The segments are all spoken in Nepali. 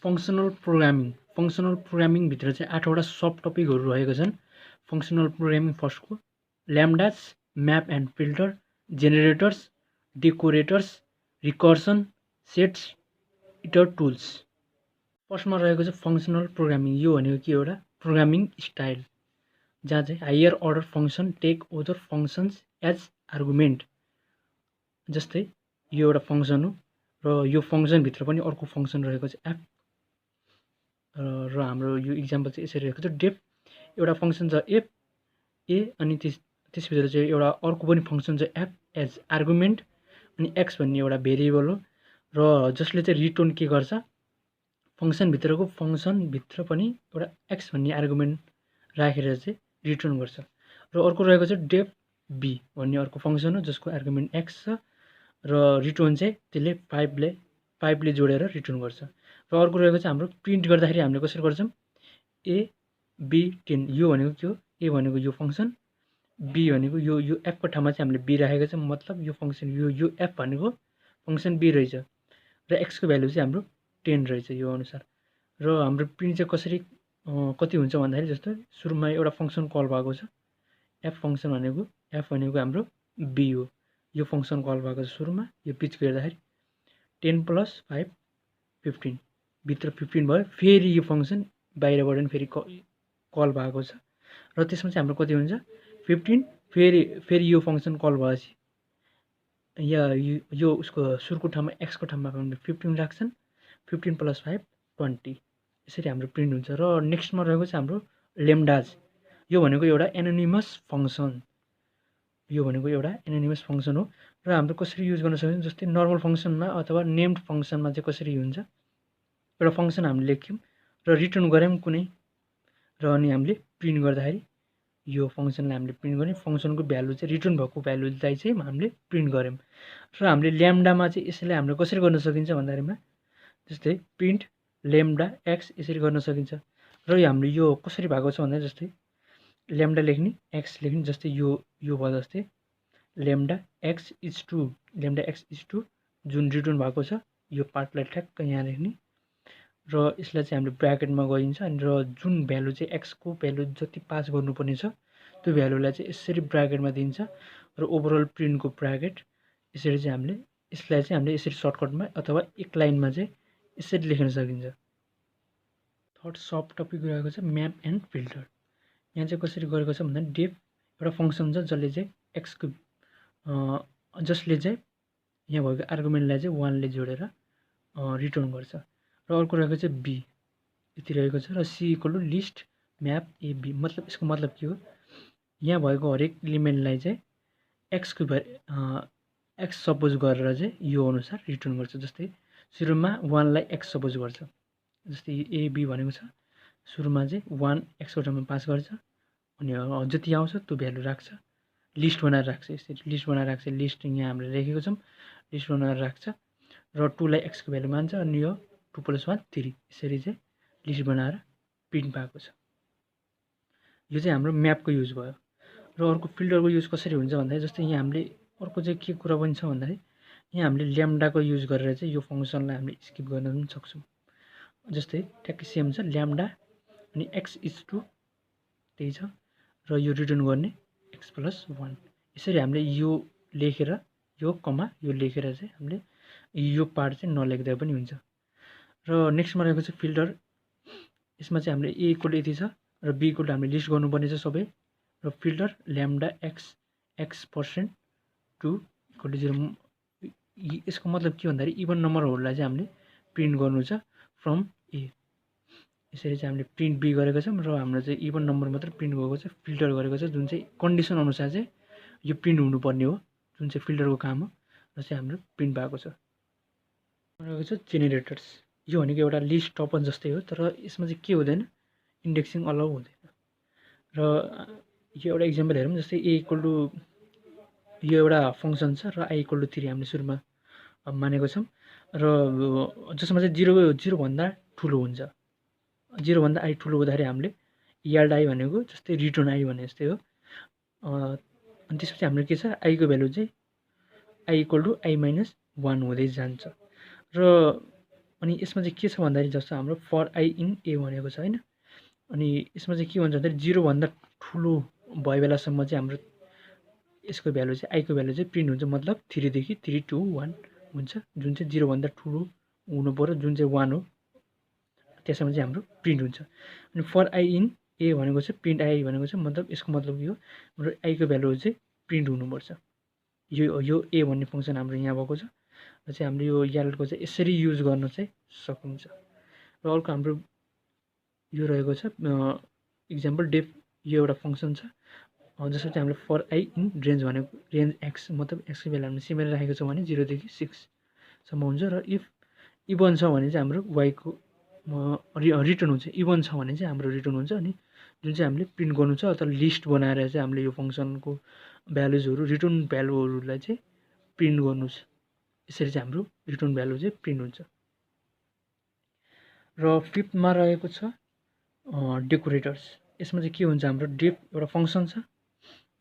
फङ्सनल प्रोग्रामिङ भित्र चाहिँ 8 वटा सब टपिकहरू रहेका छन्। फङ्सनल प्रोग्रामिङ फर्स्टको lambdas, map and filter, generators, decorators, recursion, sets, itertools. फर्स्टमा रहेको छ फङ्सनल प्रोग्रामिङ। यो भनेको के एउटा प्रोग्रामिङ स्टाइल जहाँ चाहिँ higher order function take other functions as argument. जस्तै यो एउटा फङ्सन हो र यो फङ्सनभित्र पनि अर्को फङ्सन रहेको छ एफ र हाम्रो यो इक्जाम्पल चाहिँ यसरी रहेको छ। डेफ एउटा फङ्सन छ एफ ए अनि त्यसभित्र चाहिँ एउटा अर्को पनि फङ्सन छ एफ एज आर्गुमेन्ट अनि एक्स भन्ने एउटा भेरिएबल हो र जसले चाहिँ रिटर्न के गर्छ फङ्सनभित्रको फङ्सनभित्र पनि एउटा एक्स भन्ने आर्गुमेन्ट राखेर चाहिँ रिटर्न गर्छ। र अर्को रहेको छ डेफ बी भन्ने अर्को फङ्सन हो जसको आर्गुमेन्ट एक्स छ र रिटर्न चाहिँ त्यसले फाइभले जोडेर रिटर्न गर्छ। र अर्को रहेको चाहिँ हाम्रो प्रिन्ट गर्दाखेरि हामीले कसरी गर्छौँ ए बी 10 यो भनेको के हो ए भनेको यो फङ्सन बी भनेको यो एफको ठाउँमा चाहिँ हामीले बी राखेको छ मतलब यो फङ्सन यो एफ भनेको फङ्सन बी रहेछ र एक्सको भ्यालु चाहिँ हाम्रो 10 रहेछ यो अनुसार। र हाम्रो प्रिन्ट चाहिँ कसरी कति हुन्छ भन्दाखेरि जस्तो सुरुमा एउटा फङ्सन कल भएको छ एफ भनेको हाम्रो बी हो यो फङ्सन कल भएको छ सुरुमा यो पिच गर्दाखेरि 10 + 5 15 भित्र 15 भयो फेरि यो फङ्सन बाहिरबाट नि फेरि कल भएको छ र त्यसमा चाहिँ हाम्रो कति हुन्छ 15 फेरि यो फङ्सन कल भएपछि यो उसको सुरुको ठाउँमा एक्सको ठाउँमा 15 राख्छन् 15 + 5 20 यसरी हाम्रो प्रिन्ट हुन्छ। र नेक्स्टमा रहेको चाहिँ हाम्रो लेम्डाज यो भनेको एउटा एनोनिमस फङ्सन हो र हाम्रो कसरी युज गर्न सकिन्छ जस्तै नर्मल फङ्सनमा अथवा नेम्ड फङ्सनमा चाहिँ कसरी हुन्छ एउटा फङ्सन हामीले लेख्यौँ र रिटर्न गऱ्यौँ कुनै र अनि हामीले प्रिन्ट गर्दाखेरि यो फङ्सनलाई हामीले प्रिन्ट गऱ्यौँ फङ्सनको भ्यालु चाहिँ रिटर्न भएको भ्यालुलाई चाहिँ हामीले प्रिन्ट गऱ्यौँ। र हामीले ल्याम्डामा चाहिँ यसलाई हामीले कसरी गर्न सकिन्छ भन्दाखेरिमा जस्तै प्रिन्ट ल्याम्डा एक्स यसरी गर्न सकिन्छ। र हाम्रो यो कसरी भएको छ भन्दा जस्तै ल्याम्डा लेख्ने एक्स लेख्ने जस्तै यो भयो जस्तै ल्याम्डा एक्स इज टु जुन रिटर्न भएको छ यो पार्टलाई ठ्याक्क यहाँ लेख्ने र यसलाई चाहिँ हामीले ब्राकेटमा गरिन्छ अनि र जुन भ्यालु चाहिँ एक्सको भ्यालु जति पास गर्नुपर्ने छ त्यो भ्यालुलाई चाहिँ यसरी ब्राकेटमा दिन्छ र ओभरअल प्रिन्टको ब्राकेट यसरी चाहिँ हामीले यसरी सर्टकटमा अथवा एक लाइनमा चाहिँ यसरी लेख्न सकिन्छ। थर्ड सब टपिक रहेको छ म्याप एन्ड फिल्टर। यहाँ चाहिँ कसरी गरेको छ भन्दा डेफ एउटा फङ्सन छ जसले चाहिँ यहाँ भएको आर्गुमेन्टलाई चाहिँ 1 ले जोडेर रिटर्न गर्छ। र अर्को रहेको चाहिँ बी यति रहेको छ र सी = लिस्ट म्याप एबी मतलब यसको मतलब के हो यहाँ भएको हरेक इलिमेन्टलाई चाहिँ एक्स सपोज गरेर चाहिँ यो अनुसार रिटर्न गर्छ। जस्तै सुरुमा 1 लाई एक्स सपोज गर्छ जस्तै एबी भनेको छ सुरुमा चाहिँ 1 एक्सको ठाउँमा पास गर्छ अनि जति आउँछ त्यो भ्यालु राख्छ लिस्ट बनाएर राख्छ लिस्ट यहाँ हामीले लेखेको छौँ लिस्ट बनाएर राख्छ र 2 लाई एक्सको भ्यालु मान्छ अनि यो 2 + 1 3 यसरी चाहिँ लिस्ट बनाएर प्रिन्ट भएको छ। यो चाहिँ हाम्रो म्यापको युज भयो। र अर्को फिल्टरको युज कसरी हुन्छ भन्दाखेरि जस्तै यहाँ हामीले अर्को चाहिँ के कुरा पनि छ भन्दाखेरि यहाँ हामीले ल्याम्डाको युज गरेर चाहिँ यो फङ्सनलाई हामीले स्किप गर्न पनि सक्छौँ। जस्तै ट्याक्कै सेम छ ल्याम्डा अनि एक्स इज टु त्यही छ र यो रिटर्न गर्ने एक्स + 1 यसरी हामीले यो लेखेर यो लेखेर चाहिँ हामीले यो पार्ट चाहिँ नलेख्दा पनि हुन्छ। र नेक्स्टमा रहेको छ फिल्टर यसमा चाहिँ हामीले ए = यति छ र बी = हामीले लिस्ट गर्नुपर्ने छ सबै र फिल्टर ल्याम्डा x% टु = 0 यसको मतलब के भन्दाखेरि इभन नम्बरहरूलाई चाहिँ हामीले प्रिन्ट गर्नु छ फ्रम ए यसरी चाहिँ हामीले प्रिन्ट बी गरेको छौँ र हाम्रो चाहिँ इभन नम्बर मात्र प्रिन्ट भएको छ फिल्टर गरेको छ जुन चाहिँ कन्डिसन अनुसार चाहिँ यो प्रिन्ट हुनुपर्ने हो जुन चाहिँ फिल्टरको काम हो र चाहिँ हाम्रो प्रिन्ट भएको छ। रहेको छ जेनेरेटर्स यो भनेको एउटा लिस्ट टपन जस्तै हो तर यसमा चाहिँ के हुँदैन इन्डेक्सिङ अलाउ हुँदैन। र यो एउटा इक्जाम्पल हेरौँ जस्तै ए = यो एउटा फङ्सन छ र आई = 3 हामीले सुरुमा मानेको छौँ र जसमा चाहिँ 0 भन्दा ठुलो हुन्छ 0 भन्दा आई ठुलो हुँदाखेरि हामीले यार्ड आई भनेको जस्तै रिटर्न आई भने जस्तै हो अनि त्यसपछि हाम्रो के छ आई को भ्यालु चाहिँ आई = i - 1 हुँदै जान्छ र अनि यसमा चाहिँ के छ भन्दाखेरि जस्तो हाम्रो फर आई इन ए भनेको छ हैन। अनि यसमा चाहिँ के भन्छ भन्दाखेरि 0 भन्दा ठुलो भए बेलासम्म चाहिँ हाम्रो यसको भ्यालु चाहिँ आई को भ्यालु चाहिँ प्रिन्ट हुन्छ, मतलब 3 देखि 3 2 1 हुन्छ, जुन चाहिँ 0 भन्दा ठुलो हुनु पर्यो, जुन चाहिँ 1 हो, त्यसमा चाहिँ हाम्रो प्रिन्ट हुन्छ। अनि फर आई इन ए भनेको चाहिँ प्रिन्ट आई भनेको चाहिँ मतलब यसको मतलब यो हाम्रो आई को भ्यालु चाहिँ प्रिन्ट हुनुपर्छ। यो ए भन्ने फङ्सन हाम्रो यहाँ भएको छ र चाहिँ हामीले यो यालको चाहिँ यसरी युज गर्न चाहिँ सकिन्छ। र अर्को हाम्रो यो रहेको छ इक्जाम्पल डेफ, यो एउटा फङ्सन छ जसमा चाहिँ हामीले फर आई इन रेन्ज भनेको रेन्ज एक्स, मतलब एक्सको बेला हामीले सिमिलर राखेको छ भने 0 देखि 6 सम्म हुन्छ। र इफ इभन छ भने चाहिँ हाम्रो वाइको रिटर्न हुन्छ, इभन छ भने चाहिँ हाम्रो रिटर्न हुन्छ। अनि जुन चाहिँ हामीले प्रिन्ट गर्नु छ अथवा लिस्ट बनाएर चाहिँ हामीले यो फङ्सनको भ्यालुजहरू रिटर्न भ्यालुहरूलाई चाहिँ प्रिन्ट गर्नु छ, यसरी चाहिँ हाम्रो रिटर्न भ्यालु चाहिँ प्रिन्ट हुन्छ। र फिफ्थमा रहेको छ डेकोरेटर्स। यसमा चाहिँ के हुन्छ, हाम्रो डेफ एउटा फङ्सन छ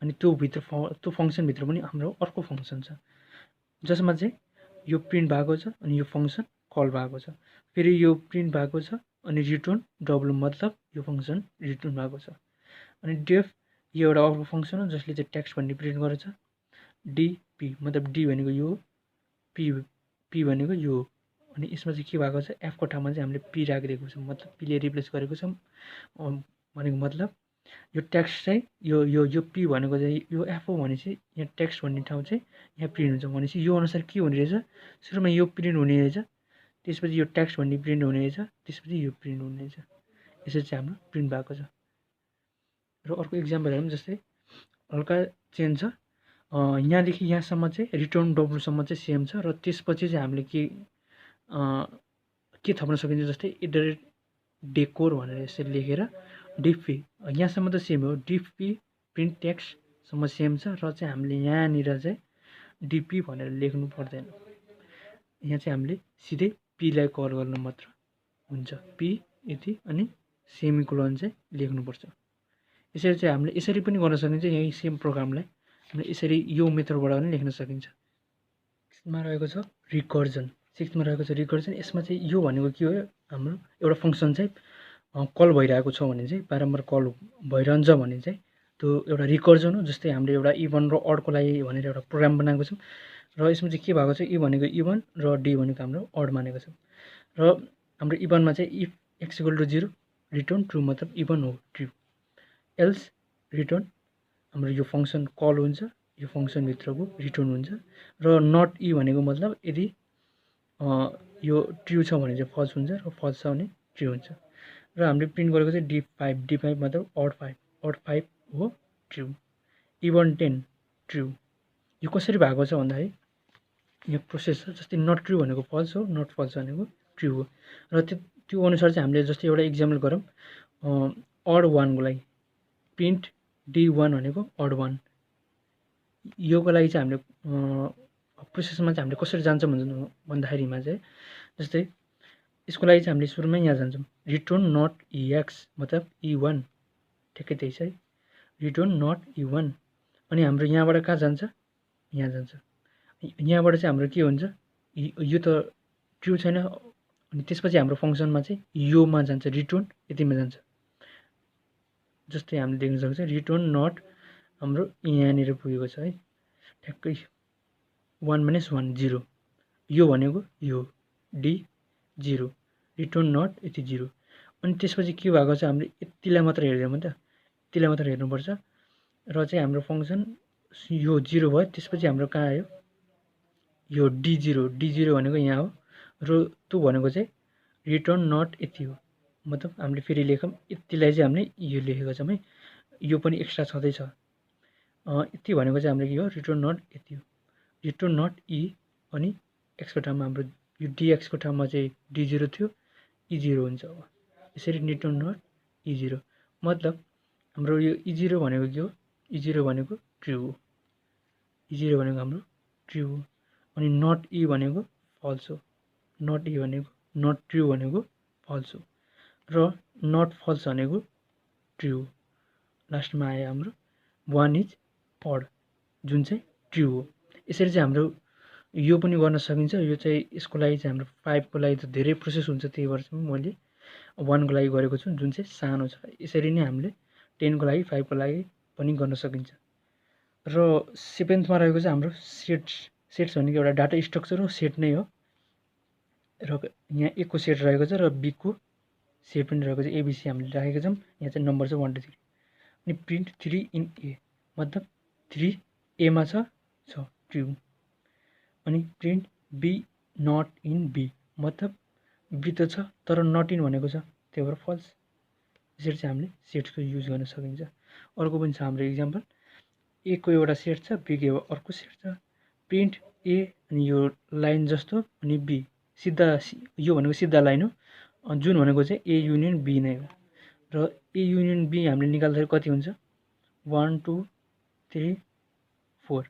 अनि त्यो फङ्सनभित्र पनि हाम्रो अर्को फङ्सन छ जसमा चाहिँ यो प्रिन्ट भएको छ अनि यो फङ्सन कल भएको छ, फेरि यो प्रिन्ट भएको छ अनि रिटर्न डब्लु, मतलब यो फङ्सन रिटर्न भएको छ। अनि डेफ यो एउटा अर्को फङ्सन हो जसले चाहिँ टेक्स्ट भन्ने प्रिन्ट गरेछ। डिपी मतलब डी भनेको यो, पी भनेको यो, अनि यसमा चाहिँ के भएको छ, एफको ठाउँमा चाहिँ हामीले पी राखिदिएको छ, मतलब पीले रिप्लेस गरेको छ भनेको मतलब यो टेक्स्ट चाहिँ यो पी भनेको चाहिँ यो एफ हो भनेपछि यहाँ टेक्स्ट भन्ने ठाउँ चाहिँ यहाँ प्रिन्ट हुन्छ भनेपछि यो अनुसार के हुने रहेछ, सुरुमा यो प्रिन्ट हुने रहेछ, त्यसपछि यो टेक्स्ट भन्ने प्रिन्ट हुने रहेछ, त्यसपछि यो प्रिन्ट हुने रहेछ, यसरी चाहिँ हाम्रो प्रिन्ट भएको छ। र अर्को इक्जाम्पल हेरौँ, जस्तै हल्का चेन्ज छ, यहाँदेखि यहाँसम्म चाहिँ रिटर्न डब्लुसम्म चाहिँ सेम छ र त्यसपछि चाहिँ हामीले के थप्न सकिन्छ, जस्तै इटरेट डेकोर भनेर यसरी लेखेर डिफी, यहाँसम्म त सेम हो, डिफी प्रिन्ट टेक्स्टसम्म सेम छ र चाहिँ हामीले यहाँनिर चाहिँ डिपी भनेर लेख्नु पर्दैन, यहाँ चाहिँ हामीले सिधै पीलाई कल गर्न मात्र हुन्छ, पी यति अनि सेमिकोलन चाहिँ लेख्नुपर्छ। यसरी चाहिँ हामीले यसरी पनि गर्न सकिन्छ, यही सेम प्रोग्रामलाई हामीले यसरी यो मेथडबाट पनि लेख्न सकिन्छ। सिक्समा रहेको छ रिकर्जन। यसमा चाहिँ यो भनेको के हो, हाम्रो एउटा फङ्सन चाहिँ कल भइरहेको छ भने चाहिँ बारम्बार कल भइरहन्छ भने चाहिँ त्यो एउटा रिकर्जन हो। जस्तै हामीले एउटा इभन र अडको लागि भनेर एउटा प्रोग्राम बनाएको छौँ र यसमा चाहिँ के भएको छ, ई भनेको इभन र डी भनेको हाम्रो अड मानेको छ। र हाम्रो इभनमा चाहिँ if X equal to 0 return true, मतलब इभन हो ट्रु, एल्स रिटर्न हाम्रो यो फङ्सन कल हुन्छ, यो फङ्सनभित्रको रिटर्न हुन्छ। र नट ई भनेको मतलब यदि यो ट्रु छ भने चाहिँ फल्स हुन्छ र फल्स छ भने ट्रु हुन्छ। र हामीले प्रिन्ट गरेको चाहिँ डी5 मतलब अड 5 हो ट्रु, इभन 10 ट्रु। यो कसरी भएको छ भन्दाखेरि यो प्रोसेस छ, जस्तै नट ट्रु भनेको फल्स हो, नट फल्स भनेको ट्रु हो। र त्यो अनुसार चाहिँ हामीले जस्तै एउटा इक्जाम्पल गरौँ, अड 1 को लागि प्रिन्ट D1 भनेको अड 1, योको लागि चाहिँ हामीले प्रोसेसमा चाहिँ हामीले कसरी जान्छौँ भन्दाखेरिमा चाहिँ जस्तै यसको लागि चाहिँ हामीले सुरुमै यहाँ जान्छौँ, रिटर्न नट EX मतलब E1, ठ्याक्कै त्यही छ है, रिटर्न नट E1। अनि हाम्रो यहाँबाट कहाँ जान्छ, यहाँ जान्छ, यहाँबाट चाहिँ हाम्रो के हुन्छ, यो त ट्रु छैन, अनि त्यसपछि हाम्रो फङ्सनमा चाहिँ योमा जान्छ, रिटर्न यतिमा जान्छ। जस्तै हामीले देख्न सक्छ रिटर्न नट हाम्रो यहाँनिर पुगेको छ है, ठ्याक्कै 1 - 1 0, यो भनेको यो D0, रिटर्न नट यति 0। अनि त्यसपछि के भएको छ, हामीले यतिलाई मात्र हेर्दैनौँ त, यतिलाई मात्र हेर्नुपर्छ। र चाहिँ हाम्रो फङ्सन यो 0 भयो, त्यसपछि हाम्रो कहाँ आयो, यो D0 भनेको यहाँ हो, र त्यो भनेको चाहिँ रिटर्न नट यति हो, मतलब हामीले फेरि लेखौँ, यतिलाई चाहिँ हामीले यो लेखेको छौँ है, यो पनि एक्स्ट्रा छँदैछ, यति भनेको चाहिँ हाम्रो के हो, रिटर्न नट यति हो, रिटर्न नट ई, अनि एक्सको ठाउँमा हाम्रो यो डिएक्सको ठाउँमा चाहिँ D0 थियो, E0 हुन्छ। अब यसरी रिटर्न नट E0, मतलब हाम्रो यो E0 भनेको के हो, E0 भनेको ट्रु हो, E0 भनेको हाम्रो ट्रु हो, अनि नट ई भनेको फल्स हो, नट ई भनेको नट ट्रु भनेको फल्स हो, र नट फल्स भनेको ट्रु हो। लास्टमा आयो हाम्रो 1 इज अड, जुन चाहिँ ट्रु हो। यसरी चाहिँ हाम्रो यो पनि गर्न सकिन्छ। यो चाहिँ यसको लागि चाहिँ हाम्रो 5 को लागि त धेरै प्रोसेस हुन्छ, त्यही भएर चाहिँ मैले 1 को लागि गरेको छु, जुन चाहिँ सानो छ। यसरी नै हामीले 10 को लागि 5 को लागि पनि गर्न सकिन्छ। र 7th मा रहेको चाहिँ हाम्रो सेट्स भनेको एउटा डाटा स्ट्रक्चर हो, सेट नै हो। र यहाँ A को सेट रहेको छ र B को सेट पनि रहेको छ। ABC हामीले राखेका छौँ। यहाँ चाहिँ नम्बर छ 1 2 3। अनि प्रिन्ट 3 इन A मतलब 3 A मा छ ट्रु। अनि print B not in B मतलब B त छ तर नट इन भनेको छ, त्यही भएर फल्स। यसरी चाहिँ हामीले सेट्सको युज गर्न सकिन्छ। अर्को पनि छ हाम्रो इक्जाम्पल। A को एउटा सेट छ, B को अर्को सेट छ। प्रिन्ट A अनि यो लाइन जस्तो अनि B सिधा, यो भनेको सिधा लाइन हो, जुन भनेको चाहिँ A युनियन B नै हो। र A युनियन B हामीले निकाल्दाखेरि कति हुन्छ 1 2 3 4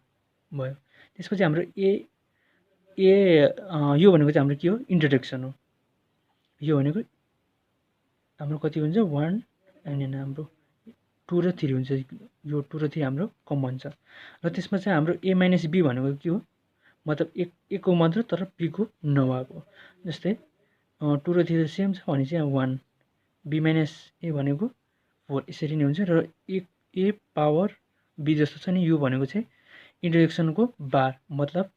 भयो। त्यसपछि हाम्रो यो भनेको चाहिँ हाम्रो के हो इन्ट्रोडक्सन हो। यो भनेको हाम्रो कति हुन्छ 1 अनि हाम्रो 2 र 3 हुन्छ। यो 2 र 3 हाम्रो कमन छ। र त्यसमा चाहिँ हाम्रो A - B भनेको के हो मतलब A को मात्र तर B को नभएको। जस्तै 2 र 3 सेम छ भने चाहिँ 1, B - A भनेको 4, यसरी नै हुन्छ। र A पावर B जस्तो छ नि, यो भनेको चाहिँ इन्ट्रोडक्सनको बार मतलब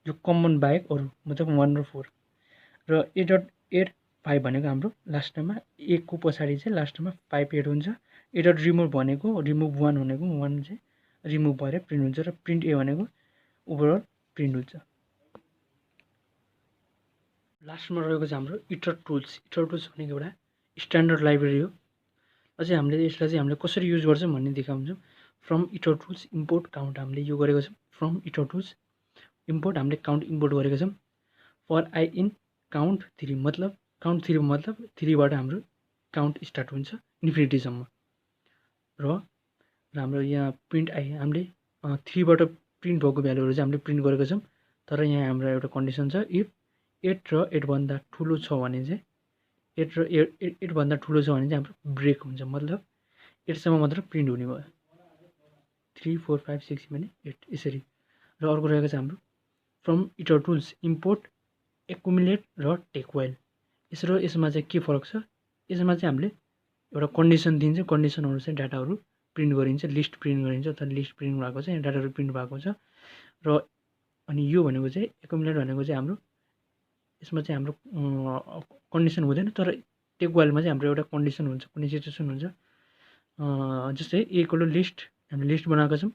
यो कमन बाहेक अरू मतलब 1 र 4। र A.add 5 भनेको हाम्रो लास्टमा A को पछाडि चाहिँ लास्टमा 5 एड हुन्छ। A.remove भनेको रिमुभ 1 भनेको 1 चाहिँ रिमुभ भएर प्रिन्ट हुन्छ। र प्रिन्ट A भनेको ओभरअल प्रिन्ट हुन्छ। लास्टमा रहेको चाहिँ हाम्रो इटर टुल्स। इटर टुल्स भनेको एउटा स्ट्यान्डर्ड लाइब्रेरी हो। अझै हामीले यसलाई चाहिँ हामीले कसरी युज गर्छौँ भन्ने देखाउँछौँ। From hitter tools import count हामीले यो गरेको छौँ। फ्रम इटर टुल्स इम्पोर्ट हामीले काउन्ट इम्पोर्ट गरेको छौँ। फर आई इन काउन्ट 3 मतलब काउन्ट 3 मतलब 3 बाट हाम्रो काउन्ट स्टार्ट हुन्छ इन्फिनिटीसम्म। र हाम्रो यहाँ प्रिन्ट आई हामीले 3 बाट प्रिन्ट भएको भ्यालुहरू चाहिँ हामीले प्रिन्ट गरेको छौँ। तर यहाँ हाम्रो एउटा कन्डिसन छ, इफ 8 र 8 भन्दा ठुलो छ भने चाहिँ 8 र 8 भन्दा ठुलो छ भने चाहिँ हाम्रो ब्रेक हुन्छ, मतलब 8 सम्म मात्र प्रिन्ट हुने भयो। 3 4 5 6 भने 8 यसरी। र अर्को रहेको छ हाम्रो from hitter tools import accumulate र टेक वाइल। यसमा चाहिँ के फरक छ, यसमा चाहिँ हामीले एउटा कन्डिसन दिन्छ, कन्डिसन अनुसार डाटाहरू प्रिन्ट गरिन्छ, लिस्ट प्रिन्ट गरिन्छ अथवा लिस्ट प्रिन्ट भएको छ, यहाँ डाटाहरू प्रिन्ट भएको छ। र अनि यो भनेको चाहिँ एकुमुलेट भनेको चाहिँ हाम्रो यसमा चाहिँ हाम्रो कन्डिसन हुँदैन, तर टेक वाइलमा चाहिँ हाम्रो एउटा कन्डिसन हुन्छ, कुनै सिचुएसन हुन्छ। जस्तै A लिस्ट हामीले लिस्ट बनाएको छौँ,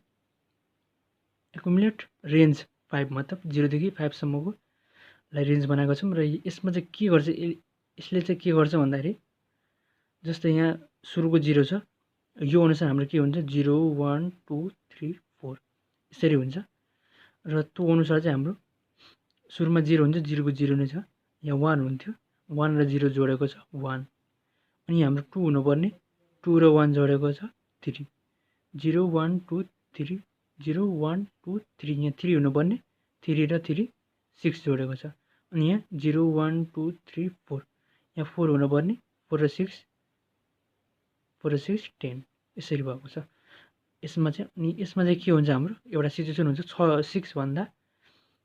एकुमुलेट रेन्ज 5 मतलब 0 देखि 5 सम्मको लाई रेन्ज बनाएको छौँ। र यसमा चाहिँ के गर्छ, यसले चाहिँ के गर्छ भन्दाखेरि जस्तै यहाँ सुरुको 0 छ, यो अनुसार हाम्रो के हुन्छ 0 1 2 3 4 यसरी हुन्छ। र त्यो अनुसार चाहिँ हाम्रो सुरुमा 0 हुन्छ, 0 को 0 नै छ, यहाँ 1 हुन्थ्यो, 1 र 0 जोडेको छ 1। अनि हाम्रो 2 हुनुपर्ने 2 र 1 जोडेको छ 3, 0 1 2 3 0 1 2 3, यहाँ 3 हुनुपर्ने 3 र 3 6 जोडेको छ। अनि यहाँ 0 1 2 3 4, यहाँ 4 हुनुपर्ने 4 र 6 10 यसरी भएको छ। यसमा चाहिँ के हुन्छ हाम्रो एउटा सिचुएसन हुन्छ 6 भन्दा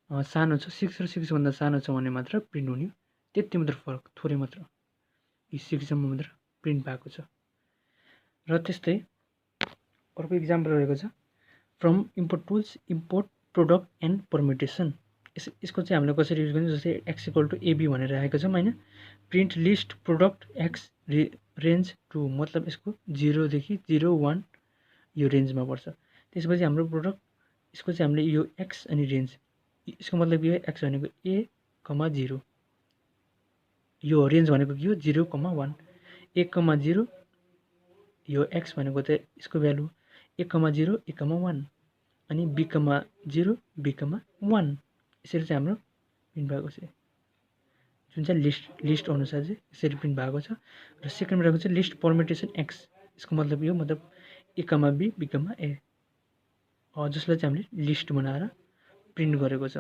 सानो छ, 6 र 6 भन्दा सानो छ भने मात्र प्रिन्ट हुने, त्यति मात्र फरक, थोरै मात्र, यी 6 सम्म मात्र प्रिन्ट भएको छ। र त्यस्तै अर्को इक्जाम्पल रहेको छ from import tools import product and permutation. यसको चाहिँ हामीले कसरी युज गर्छौँ, जस्तै x = AB भनेर राखेको छौँ होइन। Print list product x range 2 मतलब यसको 0 देखि 0 1 यो रेन्जमा पर्छ। त्यसपछि हाम्रो प्रोडक्ट यसको चाहिँ हामीले यो x अनि रेन्ज, यसको मतलब के हो, x भनेको A, 0, यो रेन्ज भनेको के हो 0, 1, 1, 0 यो x भनेको चाहिँ यसको भ्यालु 1, 0 1, 1 अनि B, 0 B, 1 यसरी चाहिँ हाम्रो प्रिन्ट भएको छ, जुन चाहिँ लिस्ट अनुसार चाहिँ यसरी प्रिन्ट भएको छ। र सेकेन्डमा रहेको चाहिँ लिस्ट परम्युटेसन x, यसको मतलब यो मतलब A, B, B, A जसलाई चाहिँ हामीले लिस्ट बनाएर प्रिन्ट गरेको छ।